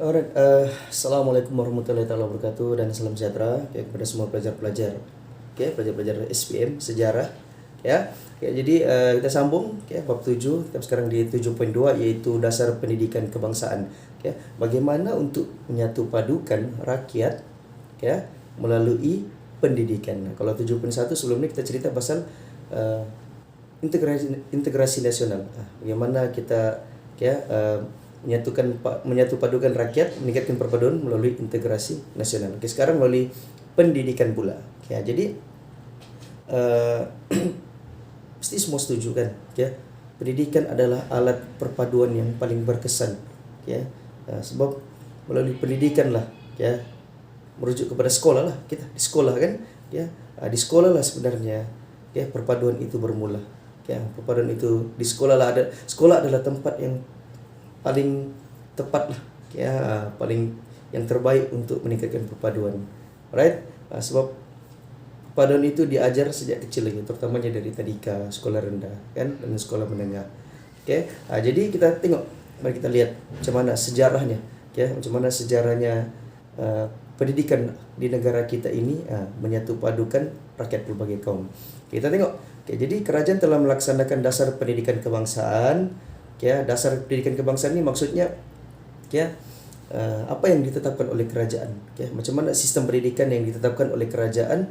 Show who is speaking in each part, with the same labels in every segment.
Speaker 1: Alright, Assalamualaikum warahmatullahi wabarakatuh dan salam sejahtera kepada semua pelajar-pelajar, pelajar-pelajar SPM sejarah, ya. Jadi kita sambung, bab 7, kita sekarang di 7.2 yaitu dasar pendidikan kebangsaan, bagaimana untuk menyatu padukan rakyat, melalui pendidikan. Nah, kalau 7.1 sebelum ini kita cerita pasal integrasi nasional. Bagaimana kita menyatu padukan rakyat, meningkatkan perpaduan melalui integrasi nasional. Sekarang melalui pendidikan pula. Jadi mesti semua setuju kan? Pendidikan adalah alat perpaduan yang paling berkesan. Sebab melalui pendidikan lah, merujuk kepada sekolah lah, kita di sekolah kan? Di sekolah lah sebenarnya perpaduan itu bermula. Perpaduan itu di sekolah lah ada. Sekolah adalah tempat yang paling tepat lah, paling yang terbaik untuk meningkatkan perpaduan. Alright, sebab perpaduan itu diajar sejak kecil lagi, terutamanya dari tadika, sekolah rendah kan, dan sekolah menengah. Jadi kita tengok, mari kita lihat macam mana sejarahnya, macam mana sejarahnya pendidikan di negara kita ini menyatu padukan rakyat berbagai kaum. Kita tengok. Jadi kerajaan telah melaksanakan dasar pendidikan kebangsaan. Dasar pendidikan kebangsaan ini maksudnya apa yang ditetapkan oleh kerajaan, macam mana sistem pendidikan yang ditetapkan oleh kerajaan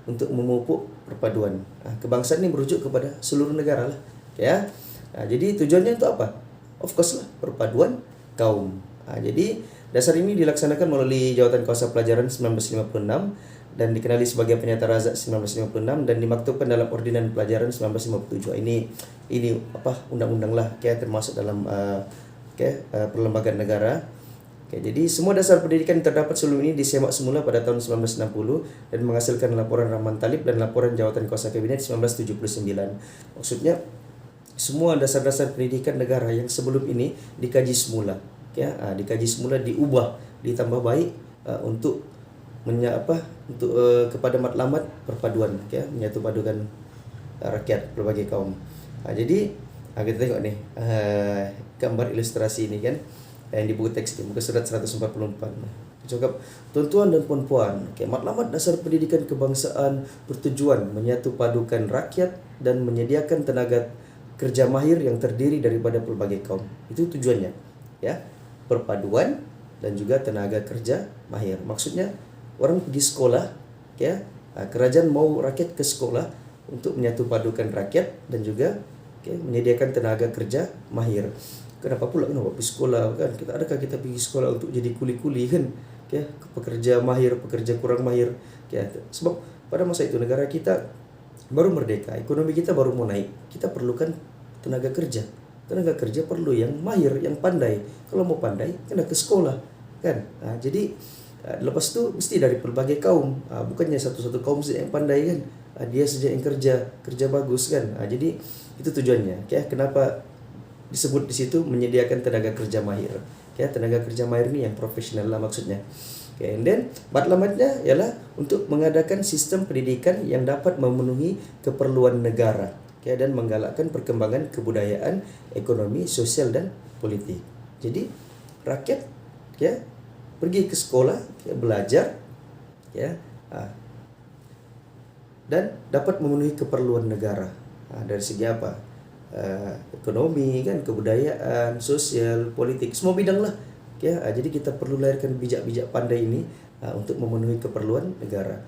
Speaker 1: untuk memupuk perpaduan. Kebangsaan ini merujuk kepada seluruh negara lah, jadi tujuannya untuk apa? Of course lah, perpaduan kaum. Jadi dasar ini dilaksanakan melalui Jawatan Kuasa Pelajaran 1956 dan dikenali sebagai Penyata Razak 1956 dan dimaktubkan dalam Ordinan Pelajaran 1957. Ini undang-undang lah, termasuk dalam perlembagaan negara. Jadi semua dasar pendidikan yang terdapat sebelum ini disemak semula pada tahun 1960 dan menghasilkan laporan Rahman Talib dan laporan Jawatan Kuasa Kabinet 1979. Maksudnya semua dasar-dasar pendidikan negara yang sebelum ini dikaji semula, dikaji semula, diubah, ditambah baik untuk kepada matlamat perpaduan, menyatu padukan rakyat berbagai kaum. Jadi kita tengok nih gambar ilustrasi ini kan, yang di buku teks di muka surat 144. Cakap, tuan-tuan dan puan-puan, matlamat dasar pendidikan kebangsaan bertujuan menyatu padukan rakyat dan menyediakan tenaga kerja mahir yang terdiri daripada pelbagai kaum. Itu tujuannya, perpaduan dan juga tenaga kerja mahir. Maksudnya orang pergi sekolah, kerajaan mau rakyat ke sekolah untuk menyatu padukan rakyat dan juga menyediakan tenaga kerja mahir. Kenapa pergi sekolah kan? Adakah kita pergi sekolah untuk jadi kuli-kuli kan? Pekerja mahir, pekerja kurang mahir. Sebab pada masa itu negara kita baru merdeka, ekonomi kita baru mau naik. Kita perlukan tenaga kerja. Tenaga kerja perlu yang mahir, yang pandai. Kalau mau pandai, kena ke sekolah kan? Jadi lepas tu mesti dari pelbagai kaum, bukannya satu-satu kaum saja yang pandai kan, dia saja yang kerja bagus kan. Jadi itu tujuannya. Kenapa disebut di situ menyediakan tenaga kerja mahir? Tenaga kerja mahir ni yang profesional lah maksudnya. And then matlamatnya ialah untuk mengadakan sistem pendidikan yang dapat memenuhi keperluan negara, dan menggalakkan perkembangan kebudayaan, ekonomi, sosial dan politik. Jadi rakyat pergi ke sekolah, belajar, dan dapat memenuhi keperluan negara. Dari segi apa? Ekonomi kan, kebudayaan, sosial, politik, semua bidang lah. Jadi kita perlu lahirkan bijak-bijak pandai ini untuk memenuhi keperluan negara.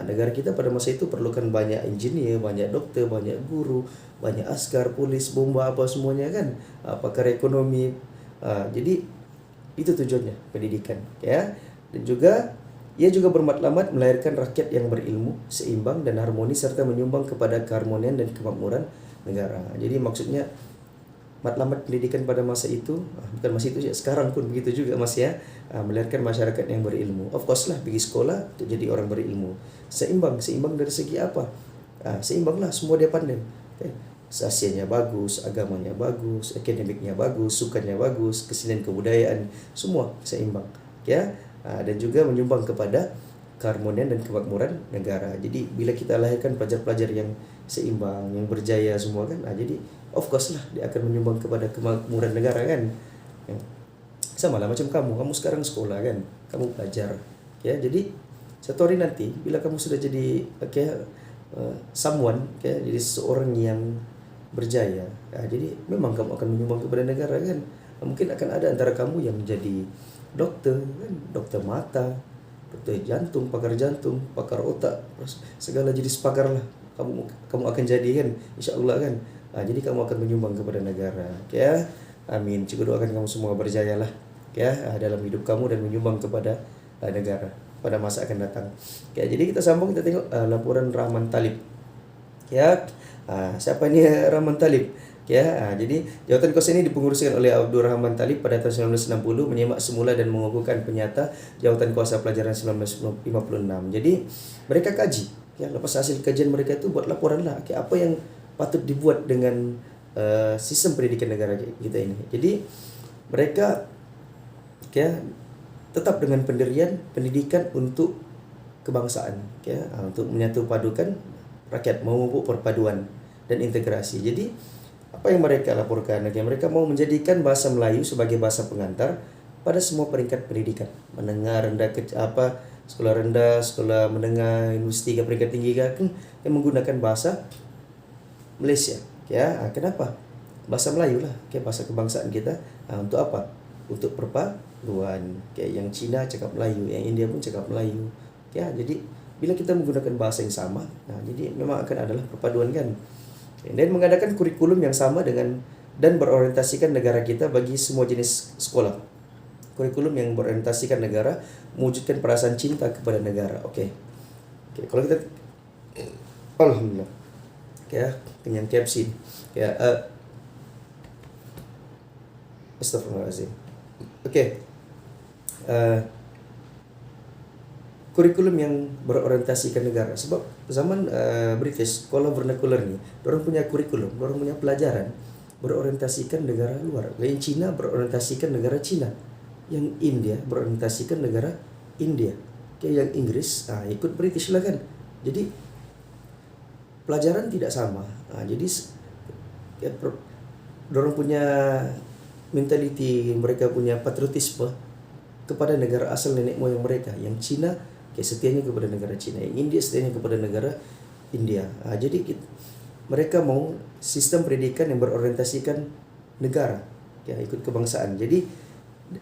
Speaker 1: Negara kita pada masa itu perlukan banyak engineer, banyak doktor, banyak guru, banyak askar, polis, bomba, apa semuanya kan, pakar ekonomi. Jadi itu tujuannya pendidikan, Dan juga ia juga bermatlamat melahirkan rakyat yang berilmu, seimbang dan harmonis serta menyumbang kepada keharmonian dan kemakmuran negara. Jadi maksudnya matlamat pendidikan pada masa itu, bukan masa itu, sekarang pun begitu juga Mas, melahirkan masyarakat yang berilmu. Of course lah, pergi sekolah untuk jadi orang berilmu. Seimbang dari segi apa? Seimbang lah, semua dia pandai. Sasianya bagus, agamanya bagus, akademiknya bagus, sukannya bagus, kesenian kebudayaan, semua seimbang. Dan juga menyumbang kepada keharmonian dan kemakmuran negara. Jadi bila kita lahirkan pelajar-pelajar yang seimbang, yang berjaya semua kan, jadi of course lah dia akan menyumbang kepada kemakmuran negara kan. Sama lah macam kamu sekarang sekolah kan, kamu belajar. Ya, jadi satu hari nanti bila kamu sudah jadi someone, jadi seorang yang berjaya. Jadi memang kamu akan menyumbang kepada negara kan. Mungkin akan ada antara kamu yang menjadi dokter kan, dokter mata, dokter jantung, pakar otak, segala jenis pakar lah. Kamu akan jadi kan, insya-Allah kan. Jadi kamu akan menyumbang kepada negara. Ya. Amin. Cikgu doakan kamu semua berjaya lah dalam hidup kamu dan menyumbang kepada negara pada masa akan datang. Jadi kita sambung, kita tengok laporan Rahman Talib. Siapa ni Rahman Talib? Jadi jawatan kuasa ini dipenguruskan oleh Abdul Rahman Talib pada tahun 1960, menyemak semula dan mengukuhkan penyata jawatan kuasa pelajaran 1956. Jadi mereka kaji, lepas hasil kajian mereka itu buat laporan lah, apa yang patut dibuat dengan sistem pendidikan negara kita ini. Jadi mereka tetap dengan pendirian pendidikan untuk kebangsaan, untuk menyatu padukan rakyat, memupuk perpaduan dan integrasi. Jadi apa yang mereka laporkan, mereka mau menjadikan bahasa Melayu sebagai bahasa pengantar pada semua peringkat pendidikan, menengah, rendah, sekolah rendah, sekolah menengah, universiti ke peringkat tinggi yang menggunakan bahasa Malaysia. Kenapa? Bahasa Melayu lah, bahasa kebangsaan kita. Untuk apa? Untuk perpaduan. Yang Cina cakap Melayu, yang India pun cakap Melayu. Jadi bila kita menggunakan bahasa yang sama, jadi memang akan adalah perpaduan kan. Dan mengadakan kurikulum yang sama dengan dan berorientasikan negara kita bagi semua jenis sekolah. Kurikulum yang berorientasikan negara, mewujudkan perasaan cinta kepada negara. Okey. Kalau kita alhamdulillah. Kenyang KFC. Astagfirullahaladzim. Kurikulum yang berorientasikan negara. Sebab zaman British, sekolah vernacular ni, orang punya kurikulum, orang punya pelajaran berorientasikan negara luar. Yang Cina berorientasikan negara Cina. Yang India berorientasikan negara India. Yang Inggris ikut British lah kan. Jadi pelajaran tidak sama. Jadi orang punya mentaliti, mereka punya patriotisme kepada negara asal nenek moyang mereka. Yang Cina setianya kepada negara Cina, yang India setianya kepada negara India. Jadi mereka mau sistem pendidikan yang berorientasikan negara, ikut kebangsaan. Jadi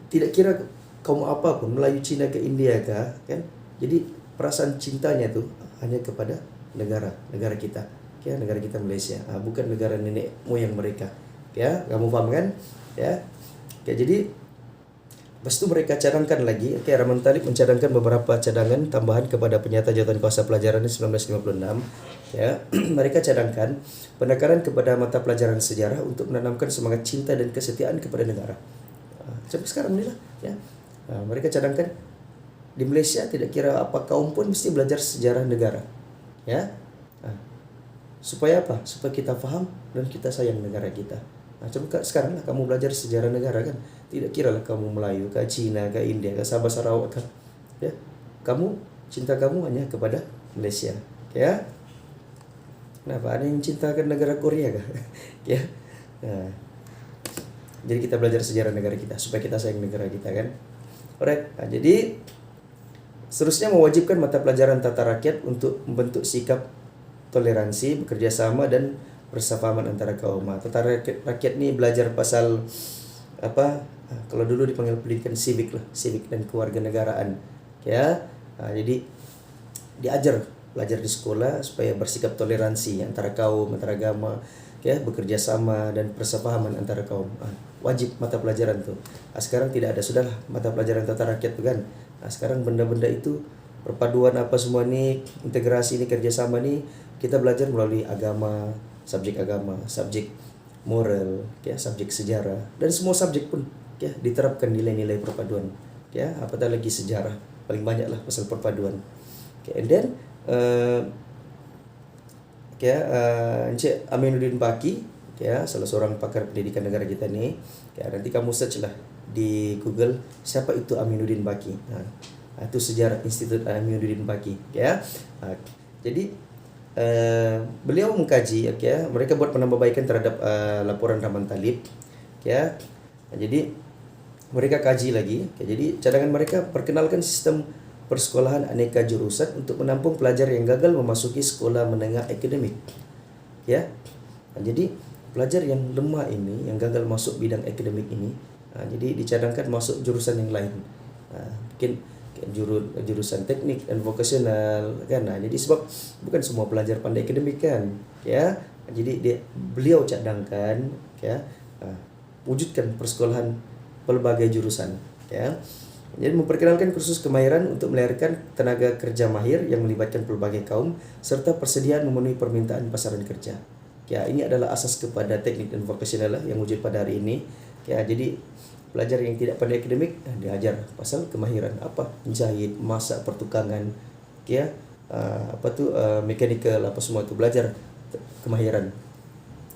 Speaker 1: tidak kira kaum apa pun, Melayu, Cina ke India ke, kan? Jadi perasaan cintanya tu hanya kepada negara kita, negara kita Malaysia, bukan negara nenek moyang mereka. Kamu faham kan? Jadi lepas itu mereka cadangkan lagi, Rahman Talib mencadangkan beberapa cadangan tambahan kepada penyata jawatan kuasa pelajaran 1956. Mereka cadangkan penekanan kepada mata pelajaran sejarah untuk menanamkan semangat cinta dan kesetiaan kepada negara. Sampai sekarang ni lah. Mereka cadangkan di Malaysia tidak kira apa kaum pun mesti belajar sejarah negara. Supaya apa? Supaya kita faham dan kita sayang negara kita. Coba sekarang lah kamu belajar sejarah negara kan. Tidak kira lah kamu Melayu ke Cina ke India ke Sabah Sarawak kan. Kamu, cinta kamu hanya kepada Malaysia. Kenapa? Ada yang cintakan negara Korea kah? Jadi kita belajar sejarah negara kita supaya kita sayang negara kita kan. Alright. Jadi seterusnya mewajibkan mata pelajaran tata rakyat untuk membentuk sikap toleransi, bekerjasama dan persamaan antara kaum. Tata rakyat ni belajar pasal apa? Kalau dulu dipanggil pendidikan civic lah, civic dan kewarganegaraan. Jadi belajar di sekolah supaya bersikap toleransi antara kaum, antara agama, bekerja sama dan persepahaman antara kaum. Wajib mata pelajaran tu. Sekarang tidak ada, sudahlah mata pelajaran tata rakyat tu kan. Sekarang benda-benda itu, perpaduan apa semua ni, integrasi ni, kerjasama ni, kita belajar melalui agama, subjek moral, subjek sejarah dan semua subjek pun diterapkan nilai-nilai perpaduan. Apatah lagi sejarah, paling banyak lah pasal perpaduan. And then Encik Aminuddin Baki, salah seorang pakar pendidikan negara kita ni. Nanti kamu search lah di Google siapa itu Aminuddin Baki. Itu sejarah Institut Aminuddin Baki. Jadi beliau mengkaji, mereka buat penambahbaikan terhadap laporan Rahman Talib. Jadi mereka kaji lagi. Jadi cadangan mereka perkenalkan sistem persekolahan aneka jurusan untuk menampung pelajar yang gagal memasuki sekolah menengah akademik. Ya. Jadi pelajar yang lemah ini, yang gagal masuk bidang akademik ini, jadi dicadangkan masuk jurusan yang lain. Mungkin jurusan teknik dan vokasional kan. Jadi sebab bukan semua pelajar pandai akademik kan. Ya. Jadi beliau cadangkan ya, wujudkan persekolahan pelbagai jurusan ya. Jadi memperkenalkan kursus kemahiran untuk melahirkan tenaga kerja mahir yang melibatkan pelbagai kaum serta persediaan memenuhi permintaan pasaran kerja. Ya, ini adalah asas kepada teknik dan vokasional yang wujud pada hari ini. Ya, jadi pelajar yang tidak pandai akademik diajar pasal kemahiran apa? Menjahit, masak, pertukangan, ya, mechanical apa semua itu, belajar kemahiran.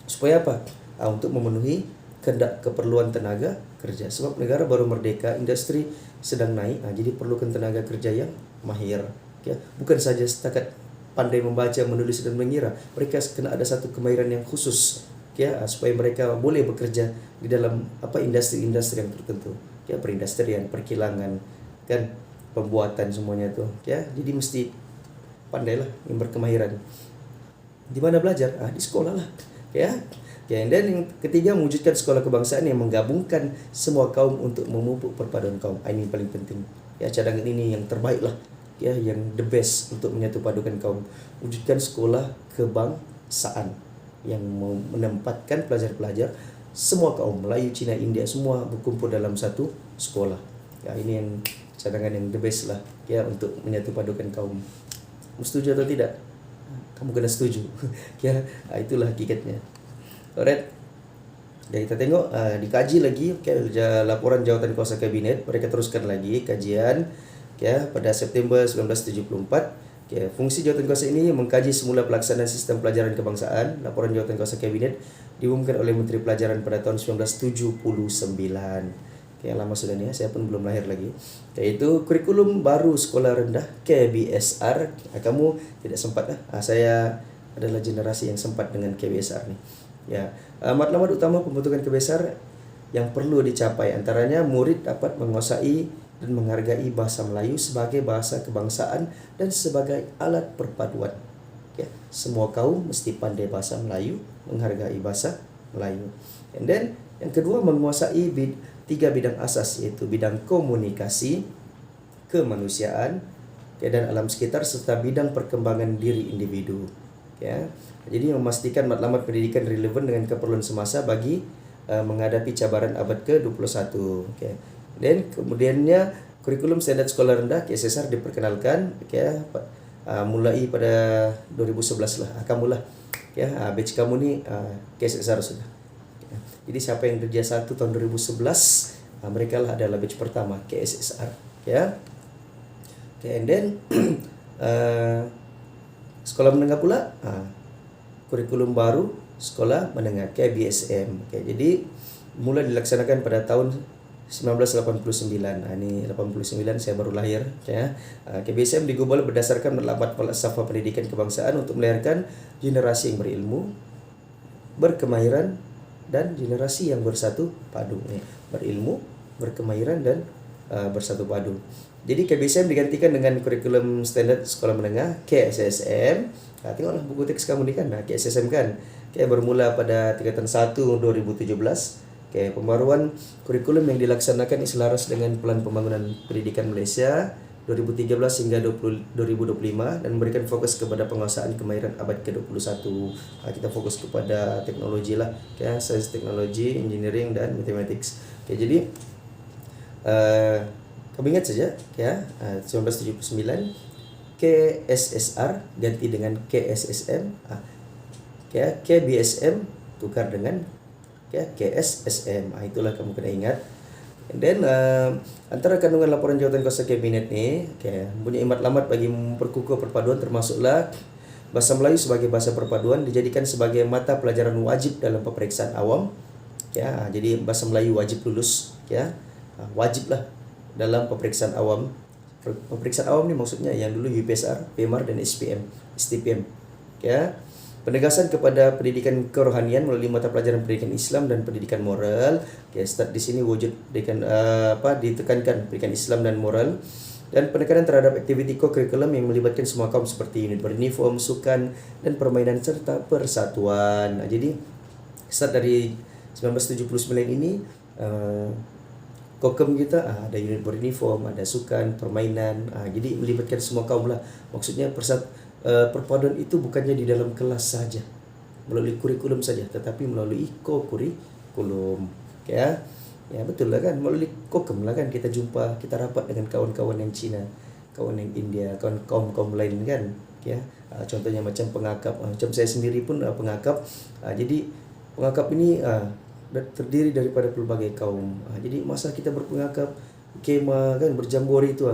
Speaker 1: Supaya apa? Untuk memenuhi kehendak keperluan tenaga kerja. Sebab negara baru merdeka, industri sedang naik, jadi perlukan tenaga kerja yang mahir. Ya, bukan saja setakat pandai membaca, menulis dan mengira. Mereka kena ada satu kemahiran yang khusus, ya, supaya mereka boleh bekerja di dalam industri-industri yang tertentu. Ya, perindustrian, perkilangan, kan, pembuatan semuanya itu. Ya, jadi mesti pandailah yang berkemahiran. Di mana belajar? Di sekolah lah. Ya. Dan yang ketiga, mewujudkan sekolah kebangsaan yang menggabungkan semua kaum untuk memupuk perpaduan kaum. Ini yang paling penting. Ya, cadangan ini yang terbaik lah. Ya, yang the best untuk menyatu padukan kaum. Wujudkan sekolah kebangsaan yang menempatkan pelajar-pelajar semua kaum, Melayu, Cina, India, semua berkumpul dalam satu sekolah. Ya, ini yang cadangan yang the best lah, ya, untuk menyatu padukan kaum. Setuju atau tidak? Kamu kena setuju. Ya, itulah hakikatnya. Alright. Dan kita tengok dikaji lagi, laporan jawatan kuasa kabinet, mereka teruskan lagi kajian pada September 1974. Fungsi jawatan kuasa ini mengkaji semula pelaksanaan sistem pelajaran kebangsaan. Laporan jawatan kuasa kabinet diumumkan oleh Menteri Pelajaran pada tahun 1979. Lama sudah nih, saya pun belum lahir lagi. Yaitu kurikulum baru sekolah rendah KBSR. Kamu tidak sempat lah. Saya adalah generasi yang sempat dengan KBSR nih. Ya, matlamat utama pembentukan KBSR yang perlu dicapai antaranya murid dapat menguasai dan menghargai bahasa Melayu sebagai bahasa kebangsaan dan sebagai alat perpaduan. Ya, semua kaum mesti pandai bahasa Melayu, menghargai bahasa Melayu. And then yang kedua, menguasai 3 bidang asas, yaitu bidang komunikasi, kemanusiaan, dan alam sekitar serta bidang perkembangan diri individu. Ya. Jadi memastikan matlamat pendidikan relevan dengan keperluan semasa bagi menghadapi cabaran abad ke-21. Dan kemudiannya kurikulum standar sekolah rendah KSSR diperkenalkan mulai pada 2011 lah. Kamu lah, batch kamu ni KSSR sudah. Jadi siapa yang kerja 1 tahun 2011, mereka lah adalah batch pertama KSSR. And then sekolah menengah pula, kurikulum baru sekolah menengah KBSM. Jadi mula dilaksanakan pada tahun 1989. Ini 89 saya baru lahir. KBSM digubal berdasarkan matlamat falsafah pendidikan kebangsaan untuk melahirkan generasi yang berilmu, berkemahiran, dan generasi yang bersatu padu. Berilmu, berkemahiran, dan bersatu padu. Jadi KBSM digantikan dengan kurikulum standar sekolah menengah KSSM. Tengoklah buku teks kamu ni kan, KSSM kan. Bermula pada tingkatan 1 2017. Pembaruan kurikulum yang dilaksanakan selaras dengan Pelan Pembangunan Pendidikan Malaysia 2013 hingga 2025 dan memberikan fokus kepada penguasaan kemahiran abad ke-21. Kita fokus kepada teknologi lah, sains, teknologi, engineering, dan mathematics. Jadi kamu ingat saja 1979 KSSR ganti dengan KSSM, KBSM tukar dengan KSSM. Itulah kamu kena ingat. And then antara kandungan laporan jawatan kuasa kabinet ni mempunyai matlamat bagi memperkukuh perpaduan, termasuklah bahasa Melayu sebagai bahasa perpaduan dijadikan sebagai mata pelajaran wajib dalam peperiksaan awam. Jadi bahasa Melayu wajib lulus, wajiblah dalam peperiksaan awam. Peperiksaan awam ni maksudnya yang dulu UPSR, PMR, dan SPM, STPM. Penegasan kepada pendidikan kerohanian melalui mata pelajaran pendidikan Islam dan pendidikan moral. Start di sini wujud ditekankan pendidikan Islam dan moral, dan penekanan terhadap aktiviti co-curriculum yang melibatkan semua kaum seperti unit beruniform, sukan, dan permainan serta persatuan. Jadi start dari 1979 ini Kokem kita ada unit beruniform, ada sukan, permainan. Jadi melibatkan semua kaum lah. Maksudnya perpaduan itu bukannya di dalam kelas saja, melalui kurikulum saja, tetapi melalui co-kurikulum. Ya betul lah kan, melalui Kokem lah kan kita jumpa, kita rapat dengan kawan-kawan yang Cina, kawan yang India, kaum lain kan. Contohnya macam pengakap, macam saya sendiri pun pengakap. Jadi pengakap ini terdiri daripada pelbagai kaum. Jadi masa kita berpengakap, kema kan, berjambori itu,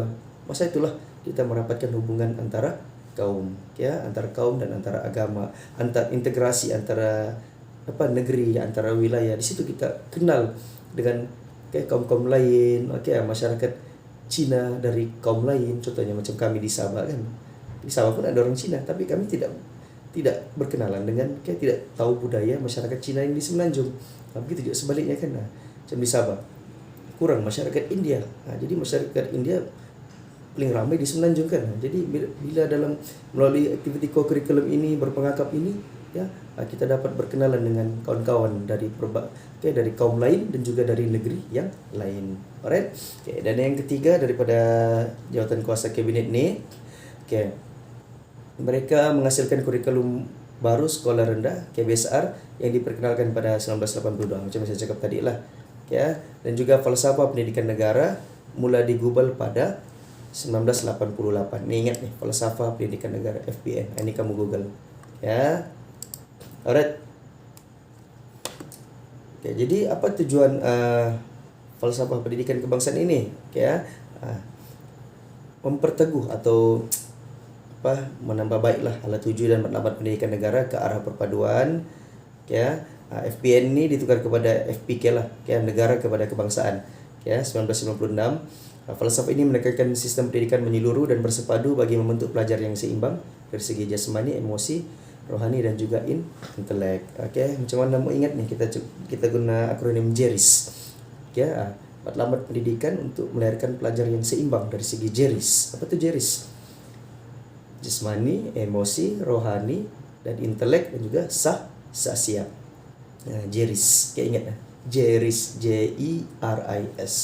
Speaker 1: masa itulah kita merapatkan hubungan antara kaum, antara kaum dan antara agama, antar integrasi antara negeri, antara wilayah. Di situ kita kenal dengan kaum-kaum lain, masyarakat Cina dari kaum lain. Contohnya macam kami di Sabah kan. Di Sabah pun ada orang Cina, tapi kami tidak berkenalan dengan, tidak tahu budaya masyarakat Cina yang di Semenanjung. Begitu juga sebaliknya kan. Macam di Sabah kurang masyarakat India. Jadi masyarakat India paling ramai di Semenanjung kan. Jadi bila melalui aktiviti co-curriculum ini, berpengakap ini, kita dapat berkenalan dengan kawan-kawan dari kaum lain dan juga dari negeri yang lain. Alright. Dan yang ketiga daripada jawatan kuasa kabinet ni, mereka menghasilkan kurikulum baru sekolah rendah KBSR yang diperkenalkan pada 1982, macam saya cakap tadi lah. Dan juga falsafah pendidikan negara mula digubal pada 1988. Ni ingat nih, falsafah pendidikan negara FPN. Ini kamu Google. Alright. Jadi apa tujuan falsafah pendidikan kebangsaan ini? Memperteguh atau menambah baiklah ala tuju dan matlamat pendidikan negara ke arah perpaduan. FPN ini ditukar kepada FPK lah, negara kepada kebangsaan. 1996. Falsafah ini menekankan sistem pendidikan menyeluruh dan bersepadu bagi membentuk pelajar yang seimbang dari segi jasmani, emosi, rohani dan juga intelek. Macam mana mau ingat nih, kita guna akronim JERIS. Matlamat pendidikan untuk melahirkan pelajar yang seimbang dari segi JERIS. Apa tu JERIS? Jasmani, emosi, rohani dan intelek dan juga sahsia. JERIS. Ingat JERIS, JERIS.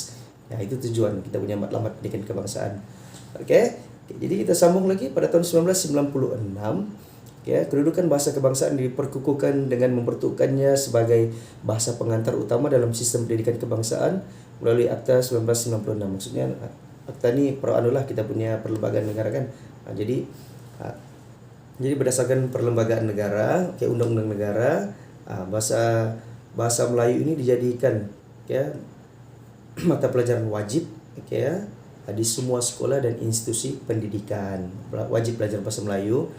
Speaker 1: Itu tujuan kita punya matlamat pendidikan kebangsaan. Jadi kita sambung lagi pada tahun 1996. Kedudukan bahasa kebangsaan diperkukuhkan dengan memperuntukkannya sebagai bahasa pengantar utama dalam sistem pendidikan kebangsaan melalui Akta 1996. Maksudnya Akta ni kita punya perlembagaan negara kan. Jadi berdasarkan perlembagaan negara, undang-undang negara, bahasa Melayu ini dijadikan mata pelajaran wajib di semua sekolah dan institusi pendidikan. Wajib belajar bahasa Melayu.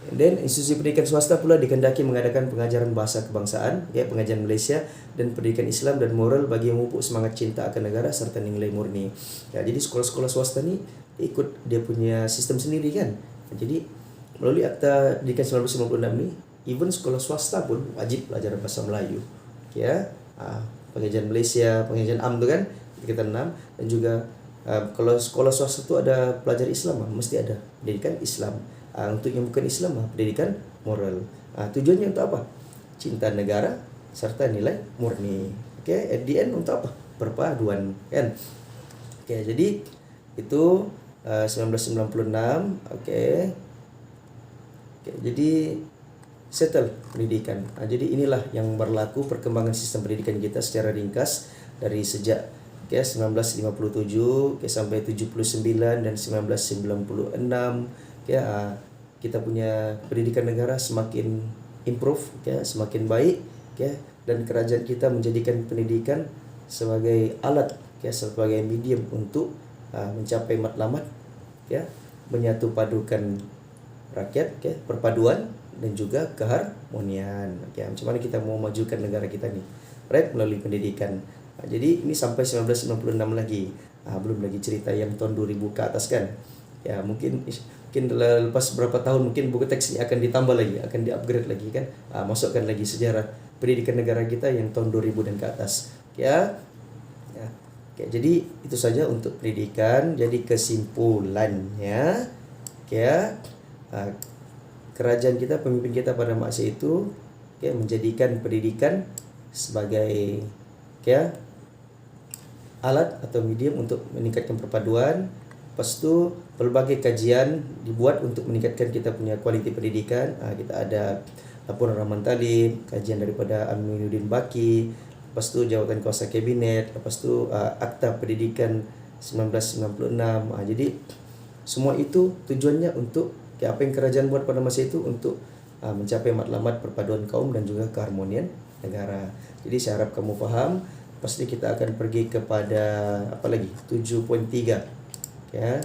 Speaker 1: Dan institusi pendidikan swasta pula dikehendaki mengadakan pengajaran bahasa kebangsaan, pengajaran Malaysia dan pendidikan Islam dan moral bagi yang memupuk semangat cinta akan negara serta nilai murni. Jadi sekolah-sekolah swasta ni ikut dia punya sistem sendiri kan. Jadi melalui Akta Pendidikan 1996 ni, even sekolah swasta pun wajib belajar bahasa Melayu. Pengajian Malaysia, pengajian tu kan, kita 6. Dan juga kalau sekolah swasta tu ada pelajar Islam, mesti ada pendidikan Islam. Untuk yang bukan Islam, pendidikan moral. Tujuannya untuk apa? Cinta negara serta nilai murni. At the end untuk apa? Perpaduan kan. Jadi itu 1996. Jadi settle pendidikan. Jadi inilah yang berlaku perkembangan sistem pendidikan kita secara ringkas dari sejak 1957 sampai 79 dan 1996. Kita punya pendidikan negara semakin improve, semakin baik, dan kerajaan kita menjadikan pendidikan sebagai alat, sebagai medium untuk mencapai matlamat, menyatu padukan rakyat, perpaduan dan juga keharmonian. Macam mana kita mau majukan negara kita ni, melalui pendidikan. Jadi ini sampai 1996 lagi. Belum lagi cerita yang tahun 2000 ke atas kan. Mungkin mungkin lepas berapa tahun mungkin buku teks ini akan ditambah lagi, akan di-upgrade lagi kan. Masukkan lagi sejarah pendidikan negara kita yang tahun 2000 dan ke atas. Ya. Ya. Oke, jadi itu saja untuk pendidikan. Jadi kesimpulannya, ya, kerajaan kita, pemimpin kita pada masa itu, menjadikan pendidikan sebagai alat atau medium untuk meningkatkan perpaduan. Lepas itu berbagai kajian dibuat untuk meningkatkan kita punya kualiti pendidikan. Kita ada laporan Rahman Talib, kajian daripada Aminuddin Baki, lepas itu jawatan kuasa kabinet, lepas itu akta pendidikan 1996. Jadi semua itu tujuannya untuk apa yang kerajaan buat pada masa itu untuk mencapai matlamat perpaduan kaum dan juga keharmonian negara. Jadi saya harap kamu faham. Pasti kita akan pergi kepada apa lagi? 7.3. Ya.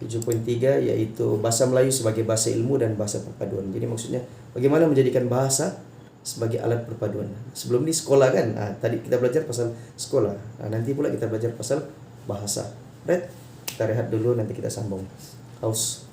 Speaker 1: 7.3 yaitu bahasa Melayu sebagai bahasa ilmu dan bahasa perpaduan. Jadi maksudnya bagaimana menjadikan bahasa sebagai alat perpaduan. Sebelum ini sekolah kan. Tadi kita belajar pasal sekolah. Nanti pula kita belajar pasal bahasa. Right? Kita rehat dulu, nanti kita sambung. Haus.